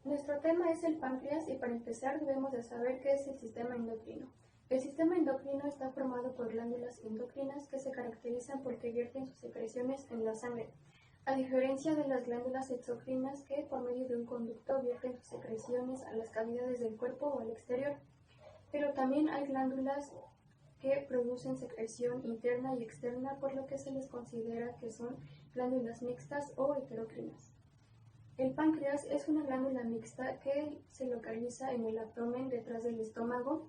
Nuestro tema es el páncreas y para empezar debemos de saber qué es el sistema endocrino. El sistema endocrino está formado por glándulas endocrinas que se caracterizan porque vierten sus secreciones en la sangre, a diferencia de las glándulas exócrinas que por medio de un conducto vierten sus secreciones a las cavidades del cuerpo o al exterior. Pero también hay glándulas que producen secreción interna y externa, por lo que se les considera que son glándulas mixtas o heterócrinas. El páncreas es una glándula mixta que se localiza en el abdomen detrás del estómago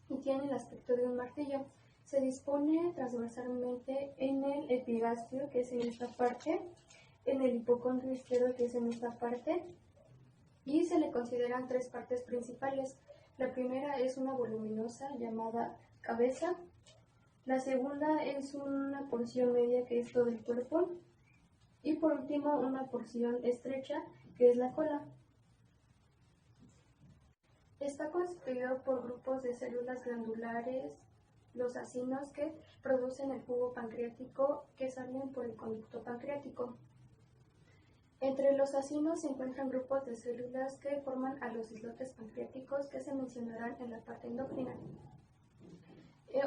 y tiene el aspecto de un martillo. Se dispone transversalmente en el epigastrio, que es en esta parte, en el hipocondrio izquierdo, que es en esta parte, y se le consideran tres partes principales. La primera es una voluminosa llamada cabeza, la segunda es una porción media que es todo el cuerpo y por último una porción estrecha que es la cola. Está constituido por grupos de células glandulares, los acinos, que producen el jugo pancreático que salen por el conducto pancreático. Entre los acinos se encuentran grupos de células que forman a los islotes pancreáticos que se mencionarán en la parte endocrina.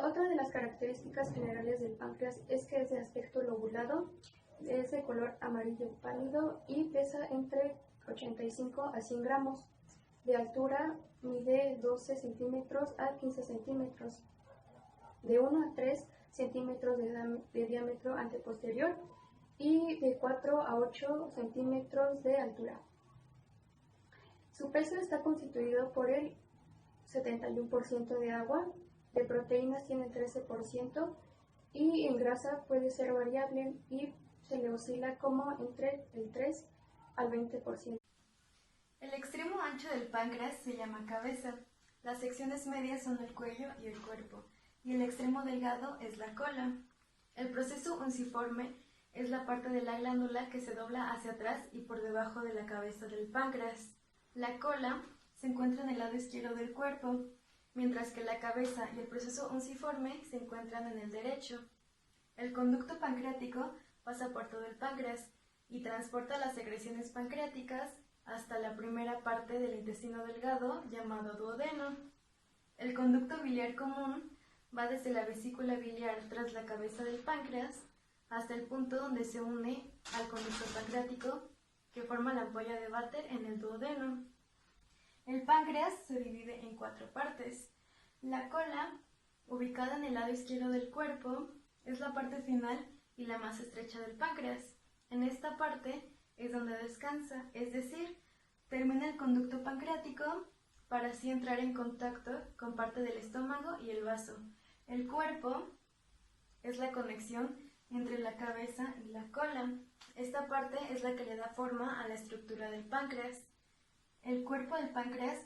Otra de las características generales del páncreas es que es de aspecto lobulado, es de color amarillo pálido y pesa entre 85 a 100 gramos. De altura mide 12 centímetros a 15 centímetros, de 1 a 3 centímetros de diámetro anteposterior y de 4 a 8 centímetros de altura. Su peso está constituido por el 71% de agua, de proteínas tiene el 13% y en grasa puede ser variable y se le oscila como entre el 3 al 20%. El extremo ancho del páncreas se llama cabeza, las secciones medias son el cuello y el cuerpo, y el extremo delgado es la cola. El proceso unciforme es la parte de la glándula que se dobla hacia atrás y por debajo de la cabeza del páncreas. La cola se encuentra en el lado izquierdo del cuerpo, mientras que la cabeza y el proceso unciforme se encuentran en el derecho. El conducto pancreático pasa por todo el páncreas y transporta las secreciones pancreáticas hasta la primera parte del intestino delgado llamado duodeno. El conducto biliar común va desde la vesícula biliar tras la cabeza del páncreas hasta el punto donde se une al conducto pancreático que forma la ampolla de Vater en el duodeno. El páncreas se divide en 4 partes. La cola, ubicada en el lado izquierdo del cuerpo, es la parte final y la más estrecha del páncreas. En esta parte es donde descansa, es decir, termina el conducto pancreático para así entrar en contacto con parte del estómago y el vaso. El cuerpo es la conexión entre la cabeza y la cola. Esta parte es la que le da forma a la estructura del páncreas. El cuerpo del páncreas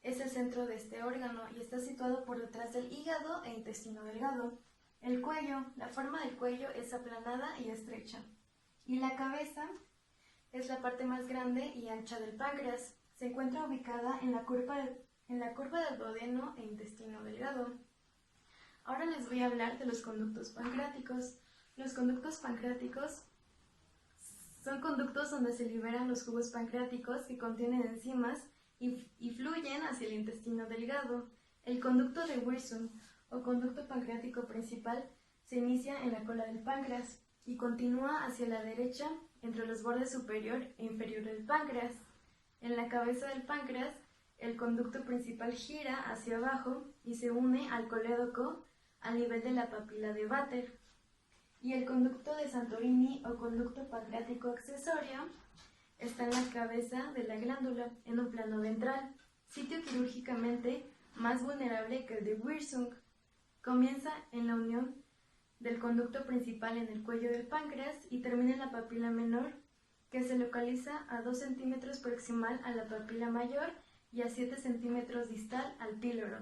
es el centro de este órgano y está situado por detrás del hígado e intestino delgado. El cuello, la forma del cuello es aplanada y estrecha. Y la cabeza es la parte más grande y ancha del páncreas. Se encuentra ubicada en la curva del duodeno e intestino delgado. Ahora les voy a hablar de los conductos pancreáticos. Los conductos pancreáticos son conductos donde se liberan los jugos pancreáticos que contienen enzimas y fluyen hacia el intestino delgado. El conducto de Wirsung o conducto pancreático principal se inicia en la cola del páncreas y continúa hacia la derecha entre los bordes superior e inferior del páncreas. En la cabeza del páncreas, el conducto principal gira hacia abajo y se une al colédoco al nivel de la papila de Vater. Y el conducto de Santorini o conducto pancreático accesorio está en la cabeza de la glándula, en un plano ventral, sitio quirúrgicamente más vulnerable que el de Wirsung. Comienza en la unión del conducto principal en el cuello del páncreas y termina en la papila menor, que se localiza a 2 centímetros proximal a la papila mayor y a 7 centímetros distal al píloro.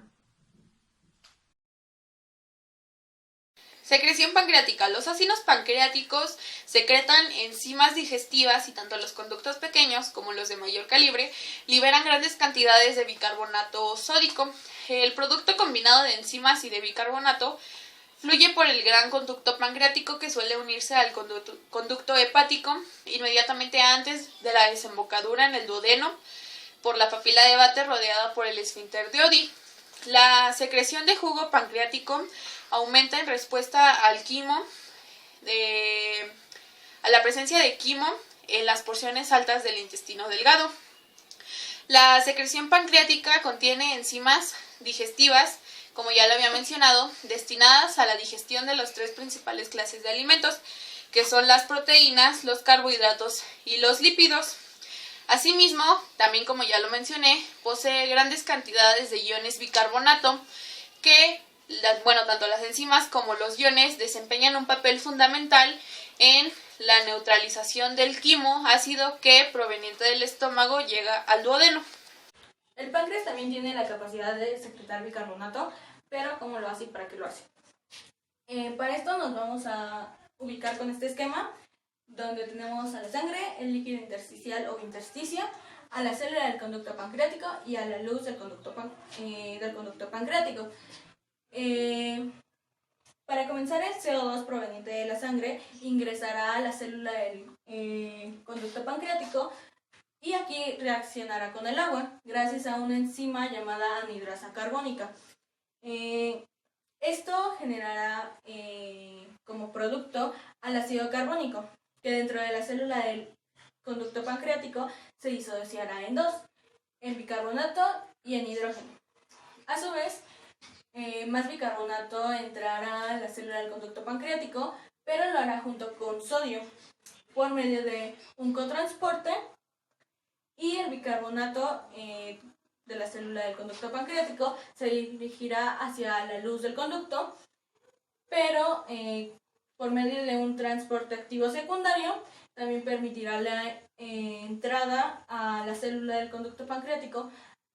Secreción pancreática. Los acinos pancreáticos secretan enzimas digestivas y tanto los conductos pequeños como los de mayor calibre liberan grandes cantidades de bicarbonato sódico. El producto combinado de enzimas y de bicarbonato Fluye por el gran conducto pancreático que suele unirse al conducto hepático inmediatamente antes de la desembocadura en el duodeno por la papila de Vater rodeada por el esfínter de Oddi. La secreción de jugo pancreático aumenta en respuesta al quimo, a la presencia de quimo en las porciones altas del intestino delgado. La secreción pancreática contiene enzimas digestivas, como ya lo había mencionado, destinadas a la digestión de las tres principales clases de alimentos, que son las proteínas, los carbohidratos y los lípidos. Asimismo, también como ya lo mencioné, posee grandes cantidades de iones bicarbonato que, tanto las enzimas como los iones desempeñan un papel fundamental en la neutralización del quimo ácido que, proveniente del estómago, llega al duodeno. El páncreas también tiene la capacidad de secretar bicarbonato, pero ¿cómo lo hace y para qué lo hace? Para esto nos vamos a ubicar con este esquema, donde tenemos a la sangre, el líquido intersticial o intersticio, a la célula del conducto pancreático y a la luz del conducto pancreático. Para comenzar, el CO2 proveniente de la sangre ingresará a la célula del conducto pancreático y aquí reaccionará con el agua gracias a una enzima llamada anhidrasa carbónica. Esto generará como producto al ácido carbónico, que dentro de la célula del conducto pancreático se disociará en dos, en bicarbonato y en hidrógeno. A su vez, más bicarbonato entrará a la célula del conducto pancreático, pero lo hará junto con sodio por medio de un cotransporte, y el bicarbonato de la célula del conducto pancreático se dirigirá hacia la luz del conducto, pero por medio de un transporte activo secundario también permitirá la entrada a la célula del conducto pancreático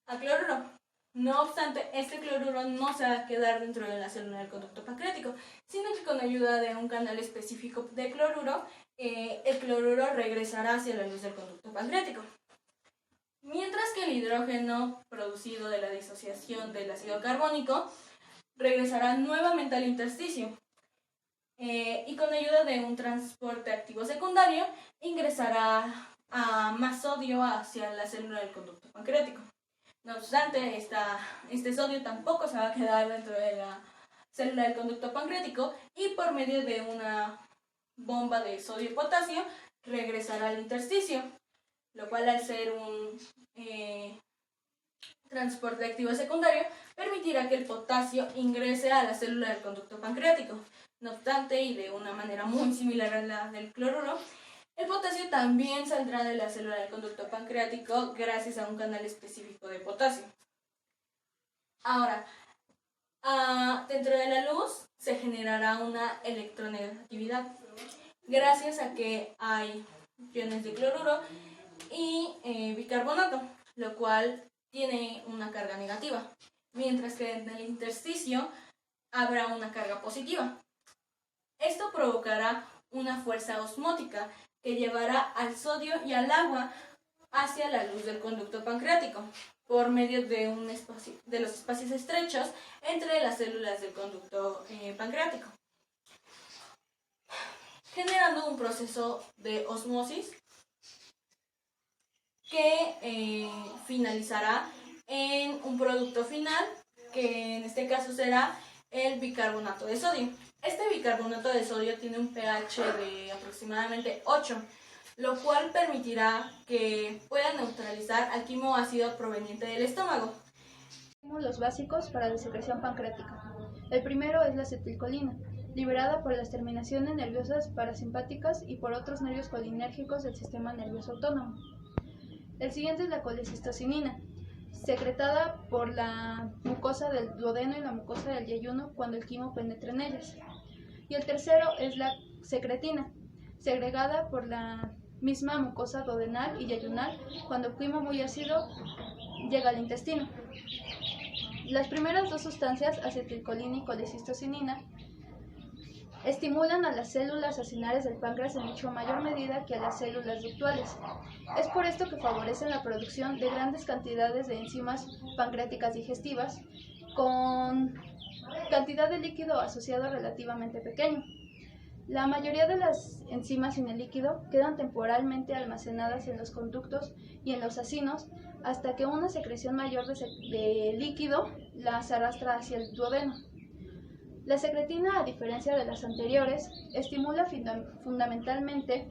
a cloruro. No obstante, este cloruro no se va a quedar dentro de la célula del conducto pancreático, sino que con ayuda de un canal específico de cloruro, el cloruro regresará hacia la luz del conducto pancreático. Mientras que el hidrógeno producido de la disociación del ácido carbónico regresará nuevamente al intersticio y con ayuda de un transporte activo secundario ingresará a más sodio hacia la célula del conducto pancreático. No obstante, este sodio tampoco se va a quedar dentro de la célula del conducto pancreático y por medio de una bomba de sodio y potasio regresará al intersticio, lo cual, al ser un transporte activo secundario, permitirá que el potasio ingrese a la célula del conducto pancreático. No obstante, y de una manera muy similar a la del cloruro, el potasio también saldrá de la célula del conducto pancreático gracias a un canal específico de potasio. Ahora, dentro de la luz se generará una electronegatividad gracias a que hay iones de cloruro y bicarbonato, lo cual tiene una carga negativa, mientras que en el intersticio habrá una carga positiva. Esto provocará una fuerza osmótica que llevará al sodio y al agua hacia la luz del conducto pancreático por medio de los espacios estrechos entre las células del conducto pancreático, generando un proceso de osmosis que finalizará en un producto final, que en este caso será el bicarbonato de sodio. Este bicarbonato de sodio tiene un pH de aproximadamente 8, lo cual permitirá que pueda neutralizar al quimo ácido proveniente del estómago. Los básicos para la secreción pancreática. El primero es la acetilcolina, liberada por las terminaciones nerviosas parasimpáticas y por otros nervios colinérgicos del sistema nervioso autónomo. El siguiente es la colecistocinina, secretada por la mucosa del duodeno y la mucosa del yeyuno cuando el quimo penetra en ellas. Y el tercero es la secretina, segregada por la misma mucosa duodenal y yeyunal cuando el quimo muy ácido llega al intestino. Las primeras dos sustancias, acetilcolina y colecistocinina, estimulan a las células acinares del páncreas en mucho mayor medida que a las células ductuales. Es por esto que favorecen la producción de grandes cantidades de enzimas pancreáticas digestivas con cantidad de líquido asociado relativamente pequeño. La mayoría de las enzimas en el líquido quedan temporalmente almacenadas en los conductos y en los acinos hasta que una secreción mayor de líquido las arrastra hacia el duodeno. La secretina, a diferencia de las anteriores, estimula fundamentalmente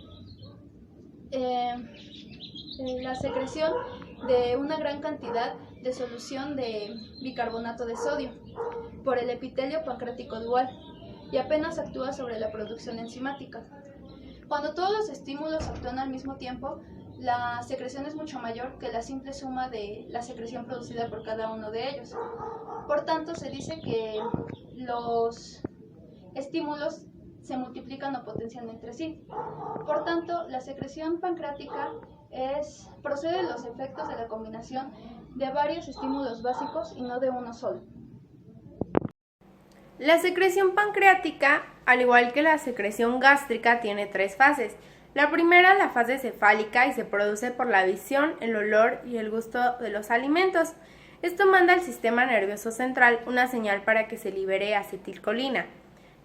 la secreción de una gran cantidad de solución de bicarbonato de sodio por el epitelio pancreático dual y apenas actúa sobre la producción enzimática. Cuando todos los estímulos actúan al mismo tiempo, la secreción es mucho mayor que la simple suma de la secreción producida por cada uno de ellos. Por tanto, se dice que los estímulos se multiplican o potencian entre sí. Por tanto, la secreción pancreática procede de los efectos de la combinación de varios estímulos básicos y no de uno solo. La secreción pancreática, al igual que la secreción gástrica, tiene 3 fases. La primera, la fase cefálica, y se produce por la visión, el olor y el gusto de los alimentos. Esto manda al sistema nervioso central una señal para que se libere acetilcolina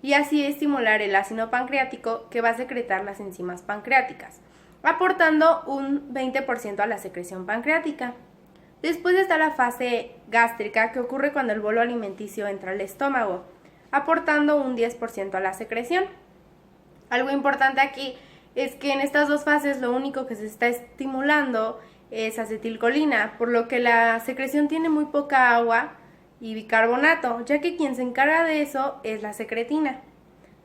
y así estimular el ácido pancreático que va a secretar las enzimas pancreáticas, aportando un 20% a la secreción pancreática. Después está la fase gástrica, que ocurre cuando el bolo alimenticio entra al estómago, aportando un 10% a la secreción. Algo importante aquí es que en estas dos fases lo único que se está estimulando es acetilcolina, por lo que la secreción tiene muy poca agua y bicarbonato, ya que quien se encarga de eso es la secretina.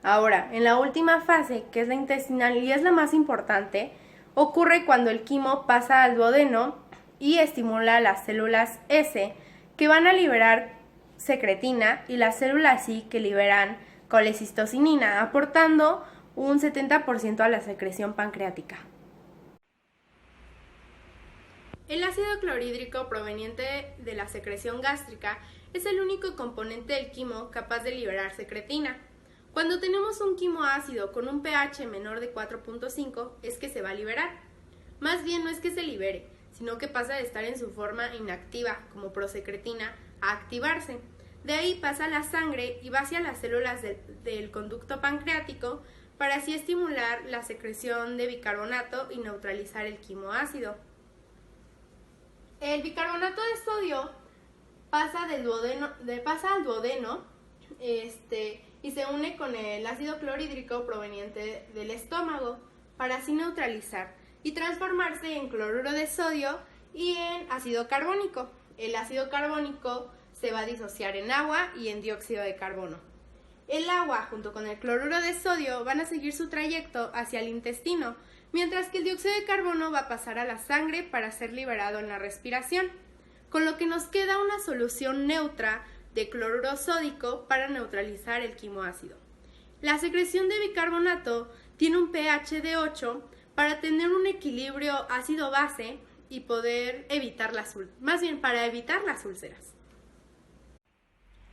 Ahora, en la última fase, que es la intestinal y es la más importante, ocurre cuando el quimo pasa al duodeno y estimula las células S, que van a liberar secretina, y las células I, que liberan colecistocinina, aportando un 70% a la secreción pancreática. El ácido clorhídrico proveniente de la secreción gástrica es el único componente del quimo capaz de liberar secretina. Cuando tenemos un quimo ácido con un pH menor de 4.5 es que se va a liberar. Más bien no es que se libere, sino que pasa de estar en su forma inactiva como prosecretina a activarse. De ahí pasa a la sangre y va hacia las células del conducto pancreático para así estimular la secreción de bicarbonato y neutralizar el quimo ácido. El bicarbonato de sodio pasa al duodeno y se une con el ácido clorhídrico proveniente del estómago para así neutralizar y transformarse en cloruro de sodio y en ácido carbónico. El ácido carbónico se va a disociar en agua y en dióxido de carbono. El agua junto con el cloruro de sodio van a seguir su trayecto hacia el intestino, mientras que el dióxido de carbono va a pasar a la sangre para ser liberado en la respiración, con lo que nos queda una solución neutra de cloruro sódico para neutralizar el quimo ácido. La secreción de bicarbonato tiene un pH de 8 para tener un equilibrio ácido-base y poder evitar para evitar las úlceras.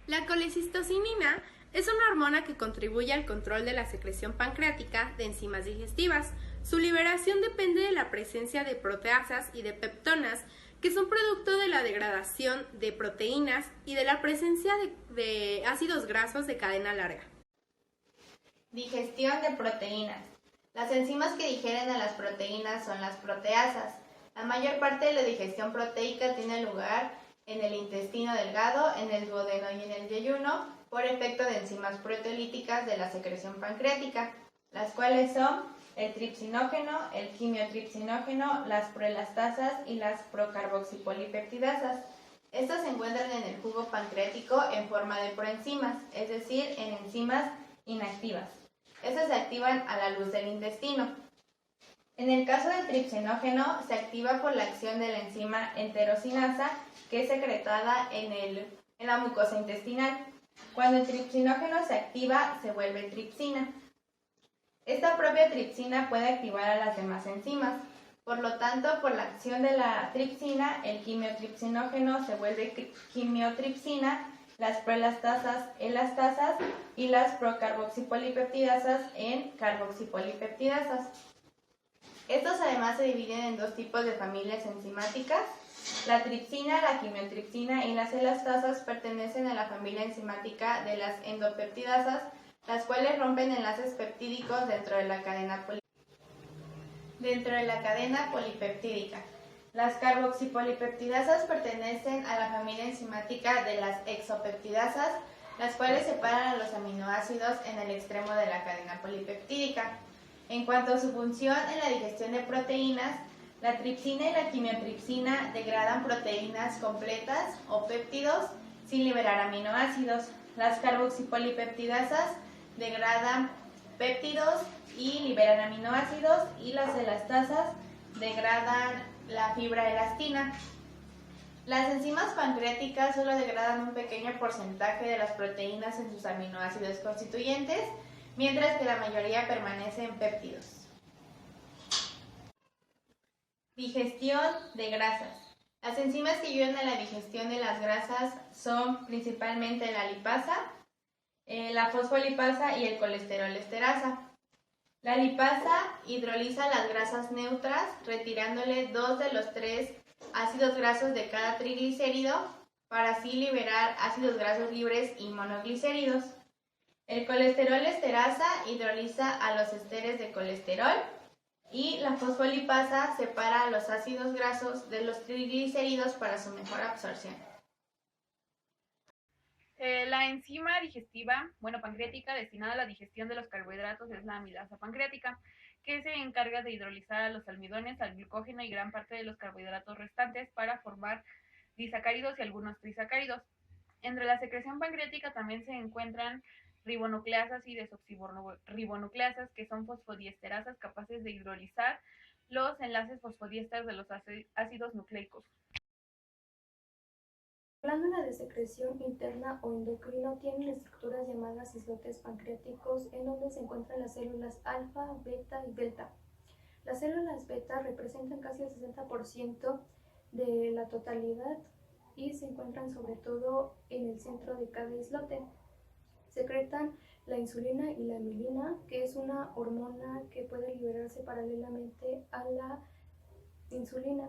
La colecistocinina es una hormona que contribuye al control de la secreción pancreática de enzimas digestivas. Su liberación depende de la presencia de proteasas y de peptonas, que son producto de la degradación de proteínas y de la presencia de ácidos grasos de cadena larga. Digestión de proteínas. Las enzimas que digieren a las proteínas son las proteasas. La mayor parte de la digestión proteica tiene lugar en el intestino delgado, en el duodeno y en el yeyuno, por efecto de enzimas proteolíticas de la secreción pancreática, las cuales son el tripsinógeno, el quimiotripsinógeno, las proelastasas y las procarboxipolipeptidasas. Estas se encuentran en el jugo pancreático en forma de proenzimas, es decir, en enzimas inactivas. Estas se activan a la luz del intestino. En el caso del tripsinógeno, se activa por la acción de la enzima enterosinasa, que es secretada en la mucosa intestinal. Cuando el tripsinógeno se activa, se vuelve tripsina. Esta propia tripsina puede activar a las demás enzimas. Por lo tanto, por la acción de la tripsina, el quimiotripsinógeno se vuelve quimiotripsina, las proelastasas, elastasas y las procarboxipolipeptidasas en carboxipolipeptidasas. Estos además se dividen en dos tipos de familias enzimáticas. La tripsina, la quimiotripsina y las elastasas pertenecen a la familia enzimática de las endopeptidasas, las cuales rompen enlaces peptídicos dentro de la cadena polipeptídica. Las carboxipolipeptidasas pertenecen a la familia enzimática de las exopeptidasas, las cuales separan a los aminoácidos en el extremo de la cadena polipeptídica. En cuanto a su función en la digestión de proteínas, la tripsina y la quimiotripsina degradan proteínas completas o péptidos sin liberar aminoácidos. Las carboxipolipeptidasas degradan péptidos y liberan aminoácidos, y las elastasas degradan la fibra elastina. Las enzimas pancreáticas solo degradan un pequeño porcentaje de las proteínas en sus aminoácidos constituyentes, mientras que la mayoría permanece en péptidos. Digestión de grasas. Las enzimas que ayudan a la digestión de las grasas son principalmente la lipasa, la fosfolipasa y el colesterol esterasa. La lipasa hidroliza las grasas neutras, retirándole 2 de los 3 ácidos grasos de cada triglicérido, para así liberar ácidos grasos libres y monoglicéridos. El colesterol esterasa hidroliza a los esteres de colesterol, y la fosfolipasa separa los ácidos grasos de los triglicéridos para su mejor absorción. La enzima digestiva, pancreática, destinada a la digestión de los carbohidratos es la amilasa pancreática, que se encarga de hidrolizar a los almidones, al glucógeno y gran parte de los carbohidratos restantes para formar disacáridos y algunos trisacáridos. Entre la secreción pancreática también se encuentran ribonucleasas y desoxirribonucleasas, que son fosfodiesterasas capaces de hidrolizar los enlaces fosfodiésteres de los ácidos nucleicos. La glándula de secreción interna o endocrino tiene estructuras llamadas islotes pancreáticos, en donde se encuentran las células alfa, beta y delta. Las células beta representan casi el 60% de la totalidad y se encuentran sobre todo en el centro de cada islote. Secretan la insulina y la mielina, que es una hormona que puede liberarse paralelamente a la insulina,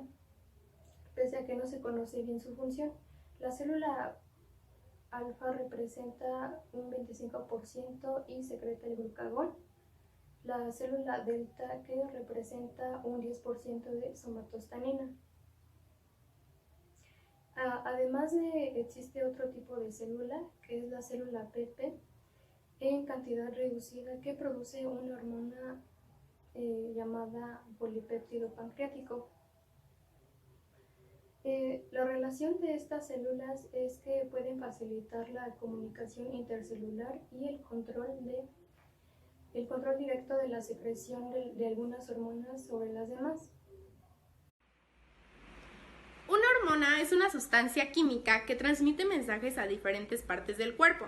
pese a que no se conoce bien su función. La célula alfa representa un 25% y secreta el glucagón. La célula delta, que representa un 10% de somatostatina. Además existe otro tipo de célula, que es la célula PP, en cantidad reducida, que produce una hormona llamada polipéptido pancreático. La relación de estas células es que pueden facilitar la comunicación intercelular y el control directo de la secreción de algunas hormonas sobre las demás. Una hormona es una sustancia química que transmite mensajes a diferentes partes del cuerpo.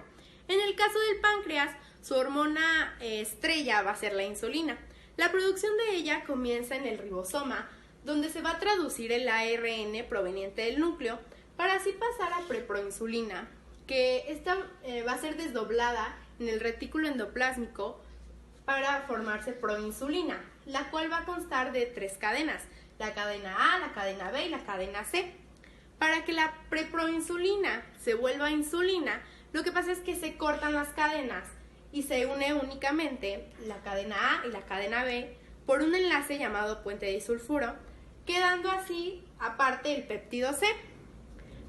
En el caso del páncreas, su hormona estrella va a ser la insulina. La producción de ella comienza en el ribosoma, donde se va a traducir el ARN proveniente del núcleo, para así pasar a preproinsulina, que esta va a ser desdoblada en el retículo endoplásmico para formarse proinsulina, la cual va a constar de 3 cadenas, la cadena A, la cadena B y la cadena C. Para que la preproinsulina se vuelva insulina, lo que pasa es que se cortan las cadenas y se une únicamente la cadena A y la cadena B por un enlace llamado puente disulfuro, quedando así aparte el péptido C.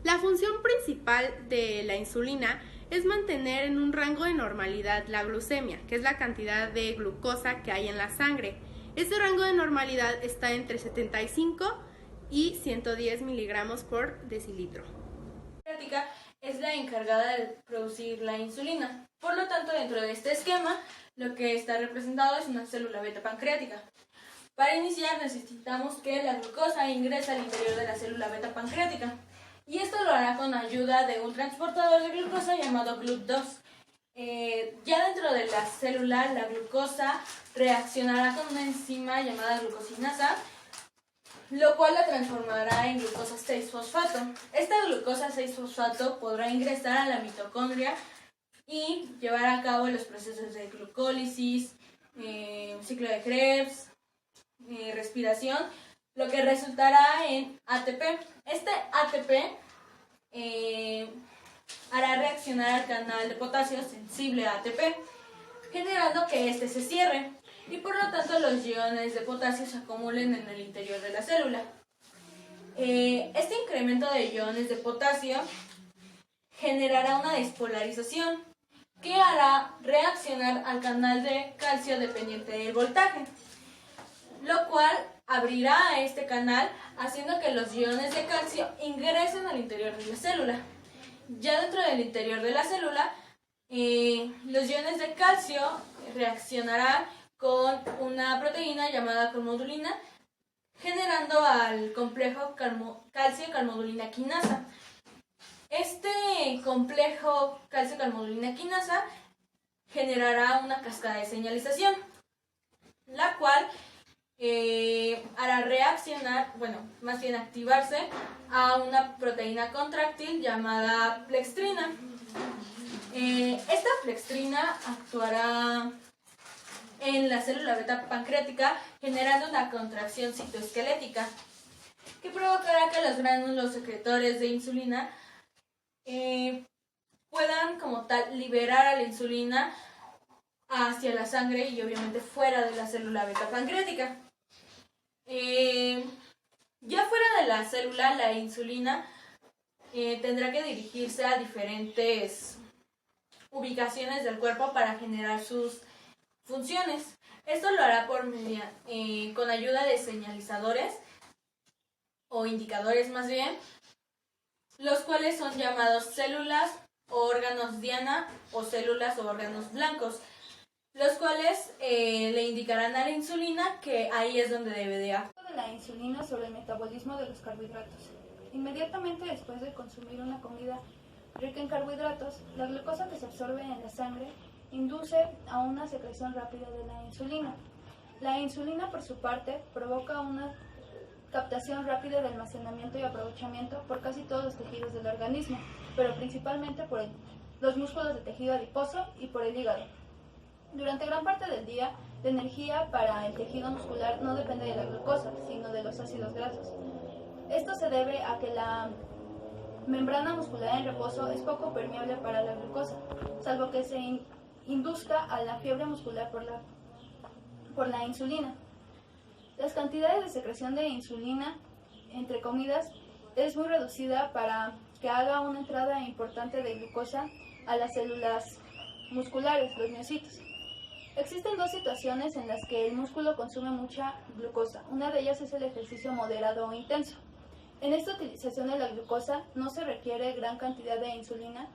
La función principal de la insulina es mantener en un rango de normalidad la glucemia, que es la cantidad de glucosa que hay en la sangre. Ese rango de normalidad está entre 75 y 110 miligramos por decilitro. La pancreática es la encargada de producir la insulina. Por lo tanto, dentro de este esquema, lo que está representado es una célula beta pancreática. Para iniciar necesitamos que la glucosa ingrese al interior de la célula beta pancreática, y esto lo hará con ayuda de un transportador de glucosa llamado GLUT2. Ya dentro de la célula, la glucosa reaccionará con una enzima llamada glucosinasa, lo cual la transformará en glucosa 6-fosfato. Esta glucosa 6-fosfato podrá ingresar a la mitocondria y llevar a cabo los procesos de glucólisis, ciclo de Krebs, respiración, lo que resultará en ATP. Este ATP hará reaccionar al canal de potasio sensible a ATP, generando que éste se cierre y por lo tanto los iones de potasio se acumulen en el interior de la célula. Este incremento de iones de potasio generará una despolarización que hará reaccionar al canal de calcio dependiente del voltaje, lo cual abrirá este canal haciendo que los iones de calcio ingresen al interior de la célula. Ya dentro del interior de la célula, los iones de calcio reaccionarán con una proteína llamada calmodulina, generando al complejo calcio-calmodulina quinasa. Este complejo calcio-calmodulina quinasa generará una cascada de señalización, la cual hará reaccionar, más bien activarse a una proteína contráctil llamada plextrina. Esta plextrina actuará en la célula beta pancreática generando una contracción citoesquelética que provocará que los gránulos secretores de insulina puedan como tal liberar a la insulina hacia la sangre y obviamente fuera de la célula beta pancreática. Ya fuera de la célula, la insulina tendrá que dirigirse a diferentes ubicaciones del cuerpo para generar sus funciones. Esto lo hará con ayuda de señalizadores o indicadores más bien, los cuales son llamados células o órganos diana o células o órganos blancos, los cuales le indicarán a la insulina que ahí es donde debe de actuar. De la insulina sobre el metabolismo de los carbohidratos. Inmediatamente después de consumir una comida rica en carbohidratos, la glucosa que se absorbe en la sangre induce a una secreción rápida de la insulina. La insulina, por su parte, provoca una captación rápida de almacenamiento y aprovechamiento por casi todos los tejidos del organismo, pero principalmente por los músculos de tejido adiposo y por el hígado. Durante gran parte del día, la energía para el tejido muscular no depende de la glucosa, sino de los ácidos grasos. Esto se debe a que la membrana muscular en reposo es poco permeable para la glucosa, salvo que se induzca a la fiebre muscular por la insulina. Las cantidades de secreción de insulina entre comidas es muy reducida para que haga una entrada importante de glucosa a las células musculares, los miocitos. Existen dos situaciones en las que el músculo consume mucha glucosa. Una de ellas es el ejercicio moderado o intenso. En esta utilización de la glucosa no se requiere gran cantidad de insulina,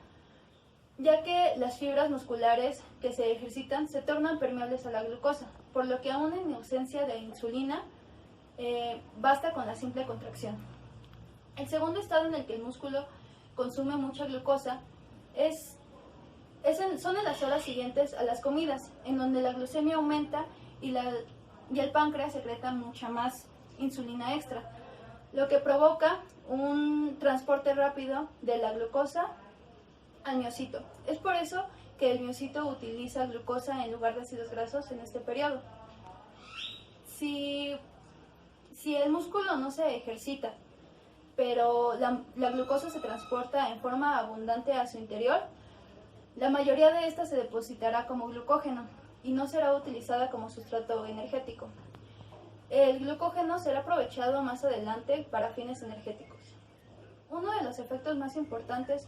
ya que las fibras musculares que se ejercitan se tornan permeables a la glucosa, por lo que aún en ausencia de insulina basta con la simple contracción. El segundo estado en el que el músculo consume mucha glucosa son en las horas siguientes a las comidas, en donde la glucemia aumenta y el páncreas secreta mucha más insulina extra, lo que provoca un transporte rápido de la glucosa al miocito. Es por eso que el miocito utiliza glucosa en lugar de ácidos grasos en este periodo. Si el músculo no se ejercita, pero la glucosa se transporta en forma abundante a su interior, la mayoría de esta se depositará como glucógeno y no será utilizada como sustrato energético. El glucógeno será aprovechado más adelante para fines energéticos. Uno de los efectos más importantes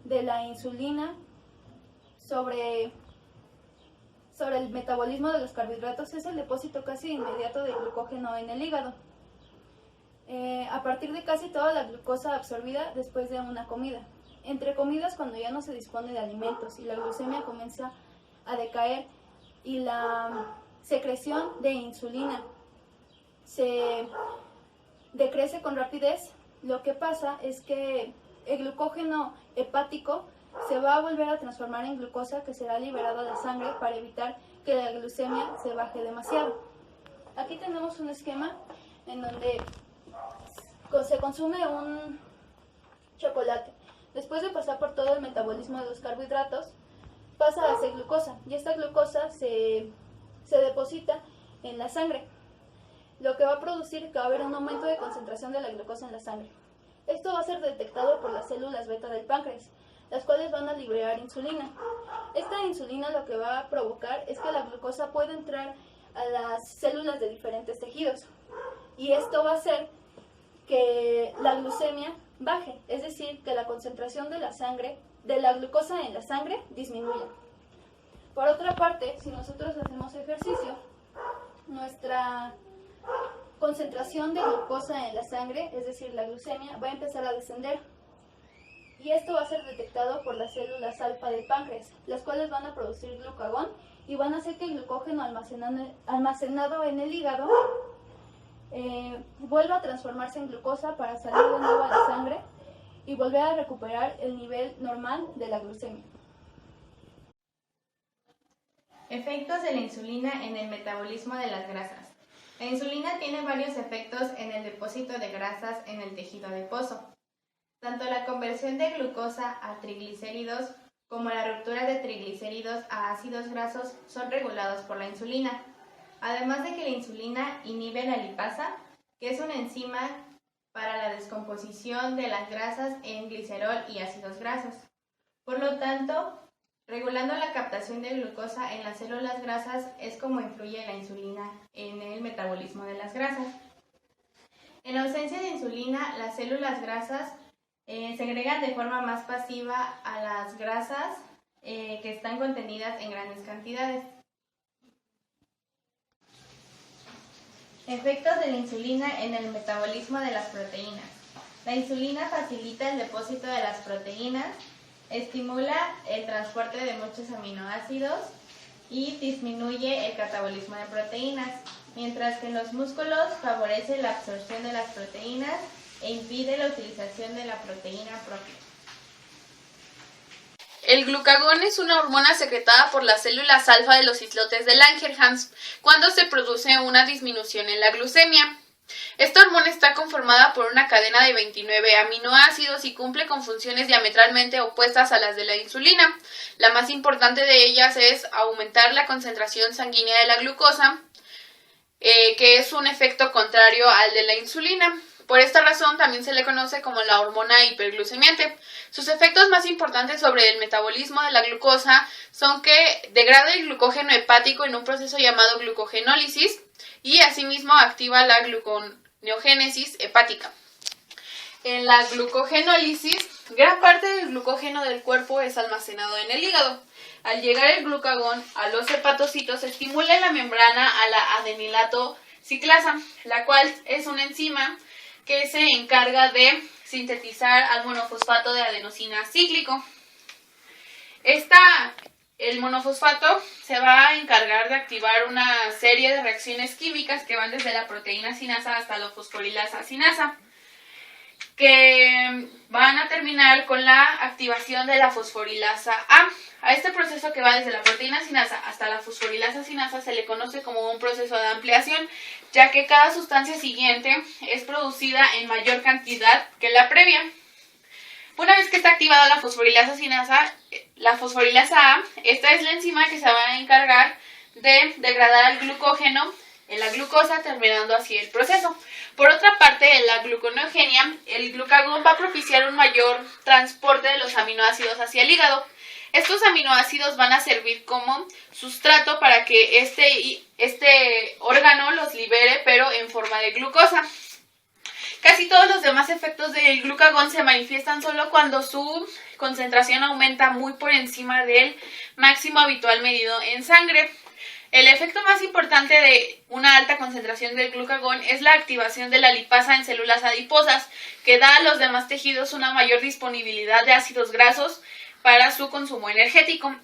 de la insulina sobre el metabolismo de los carbohidratos es el depósito casi inmediato de glucógeno en el hígado, a partir de casi toda la glucosa absorbida después de una comida. Entre comidas, cuando ya no se dispone de alimentos y la glucemia comienza a decaer y la secreción de insulina se decrece con rapidez, lo que pasa es que el glucógeno hepático se va a volver a transformar en glucosa que será liberada de sangre para evitar que la glucemia se baje demasiado. Aquí tenemos un esquema en donde se consume un chocolate. Después de pasar por todo el metabolismo de los carbohidratos, pasa a ser glucosa y esta glucosa se deposita en la sangre. lo que va a producir que va a haber un aumento de concentración de la glucosa en la sangre. Esto va a ser detectado por las células beta del páncreas, las cuales van a liberar insulina. Esta insulina lo que va a provocar es que la glucosa pueda entrar a las células de diferentes tejidos, y esto va a hacer que la glucemia baje, es decir, que la concentración de la glucosa en la sangre disminuya. Por otra parte, si nosotros hacemos ejercicio, nuestra concentración de glucosa en la sangre, es decir, la glucemia, va a empezar a descender. Y esto va a ser detectado por las células alfa del páncreas, las cuales van a producir glucagón y van a hacer que el glucógeno almacenado en el hígado vuelva a transformarse en glucosa para salir de nuevo a la sangre y volver a recuperar el nivel normal de la glucemia. Efectos de la insulina en el metabolismo de las grasas. La insulina tiene varios efectos en el depósito de grasas en el tejido adiposo. Tanto la conversión de glucosa a triglicéridos como la ruptura de triglicéridos a ácidos grasos son regulados por la insulina. Además de que la insulina inhibe la lipasa, que es una enzima para la descomposición de las grasas en glicerol y ácidos grasos. Por lo tanto, regulando la captación de glucosa en las células grasas es como influye la insulina en el metabolismo de las grasas. En ausencia de insulina, las células grasas segregan de forma más pasiva a las grasas que están contenidas en grandes cantidades. Efectos de la insulina en el metabolismo de las proteínas. La insulina facilita el depósito de las proteínas, estimula el transporte de muchos aminoácidos y disminuye el catabolismo de proteínas, mientras que en los músculos favorece la absorción de las proteínas e impide la utilización de la proteína propia. El glucagón es una hormona secretada por las células alfa de los islotes de Langerhans cuando se produce una disminución en la glucemia. Esta hormona está conformada por una cadena de 29 aminoácidos y cumple con funciones diametralmente opuestas a las de la insulina. La más importante de ellas es aumentar la concentración sanguínea de la glucosa, que es un efecto contrario al de la insulina. Por esta razón también se le conoce como la hormona hiperglucemiante. Sus efectos más importantes sobre el metabolismo de la glucosa son que degrada el glucógeno hepático en un proceso llamado glucogenólisis y asimismo activa la gluconeogénesis hepática. En la glucogenólisis, gran parte del glucógeno del cuerpo es almacenado en el hígado. Al llegar el glucagón a los hepatocitos, estimula en la membrana a la adenilato ciclasa, la cual es una enzima que se encarga de sintetizar al monofosfato de adenosina cíclico. El monofosfato se va a encargar de activar una serie de reacciones químicas que van desde la proteína sinasa hasta la fosforilasa sinasa, que van a terminar con la activación de la fosforilasa A. A este proceso que va desde la proteína sinasa hasta la fosforilasa sinasa se le conoce como un proceso de ampliación, ya que cada sustancia siguiente es producida en mayor cantidad que la previa. Una vez que está activada la fosforilasa A, esta es la enzima que se va a encargar de degradar el glucógeno en la glucosa, terminando así el proceso. Por otra parte, en la gluconeogenia, el glucagón va a propiciar un mayor transporte de los aminoácidos hacia el hígado. Estos aminoácidos van a servir como sustrato para que este órgano los libere, pero en forma de glucosa. Casi todos los demás efectos del glucagón se manifiestan solo cuando su concentración aumenta muy por encima del máximo habitual medido en sangre. El efecto más importante de una alta concentración del glucagón es la activación de la lipasa en células adiposas, que da a los demás tejidos una mayor disponibilidad de ácidos grasos para su consumo energético.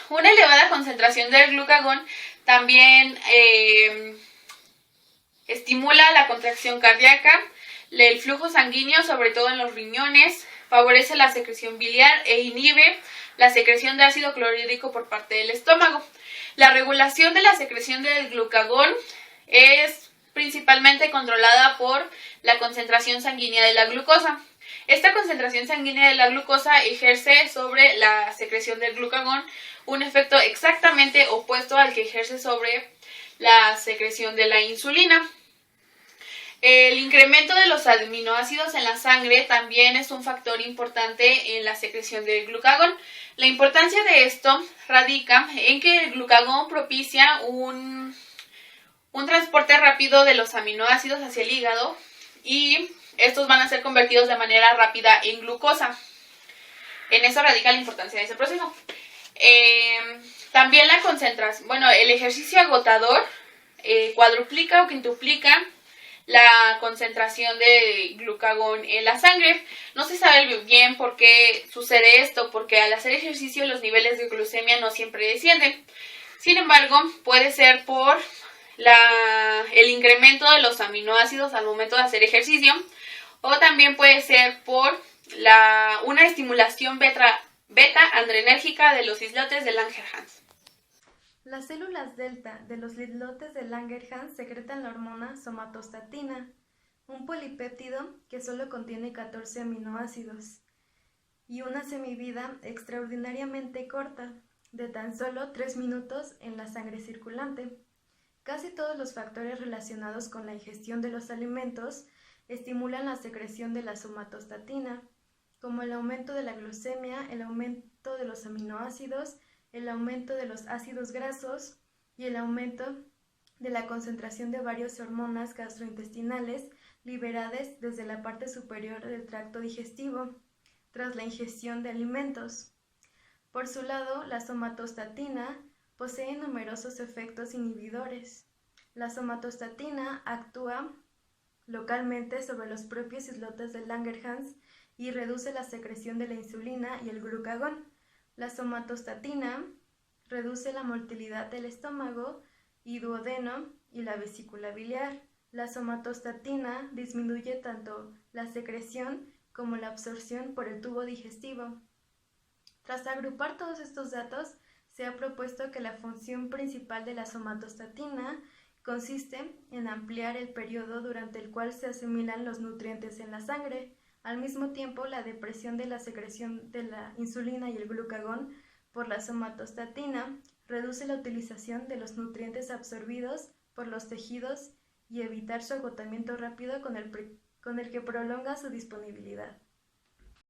Una elevada concentración del glucagón también estimula la contracción cardíaca, el flujo sanguíneo, sobre todo en los riñones, favorece la secreción biliar e inhibe la secreción de ácido clorhídrico por parte del estómago. La regulación de la secreción del glucagón es principalmente controlada por la concentración sanguínea de la glucosa. Esta concentración sanguínea de la glucosa ejerce sobre la secreción del glucagón un efecto exactamente opuesto al que ejerce sobre la secreción de la insulina. El incremento de los aminoácidos en la sangre también es un factor importante en la secreción del glucagón. La importancia de esto radica en que el glucagón propicia un transporte rápido de los aminoácidos hacia el hígado y estos van a ser convertidos de manera rápida en glucosa. En eso radica la importancia de ese proceso. También la concentración, el ejercicio agotador cuadruplica o quintuplica la concentración de glucagón en la sangre. No se sabe bien por qué sucede esto, porque al hacer ejercicio los niveles de glucemia no siempre descienden. Sin embargo, puede ser por el incremento de los aminoácidos al momento de hacer ejercicio, o también puede ser por una estimulación beta-adrenérgica de los islotes de Langerhans. Las células delta de los islotes de Langerhans secretan la hormona somatostatina, un polipéptido que solo contiene 14 aminoácidos, y una semivida extraordinariamente corta, de tan solo 3 minutos en la sangre circulante. Casi todos los factores relacionados con la ingestión de los alimentos estimulan la secreción de la somatostatina, como el aumento de la glucemia, el aumento de los aminoácidos, el aumento de los ácidos grasos y el aumento de la concentración de varias hormonas gastrointestinales liberadas desde la parte superior del tracto digestivo tras la ingestión de alimentos. Por su lado, la somatostatina posee numerosos efectos inhibidores. La somatostatina actúa localmente sobre los propios islotes de Langerhans y reduce la secreción de la insulina y el glucagón. La somatostatina reduce la motilidad del estómago y duodeno y la vesícula biliar. La somatostatina disminuye tanto la secreción como la absorción por el tubo digestivo. Tras agrupar todos estos datos, se ha propuesto que la función principal de la somatostatina consiste en ampliar el periodo durante el cual se asimilan los nutrientes en la sangre. Al mismo tiempo, la depresión de la secreción de la insulina y el glucagón por la somatostatina reduce la utilización de los nutrientes absorbidos por los tejidos y evitar su agotamiento rápido con el que prolonga su disponibilidad.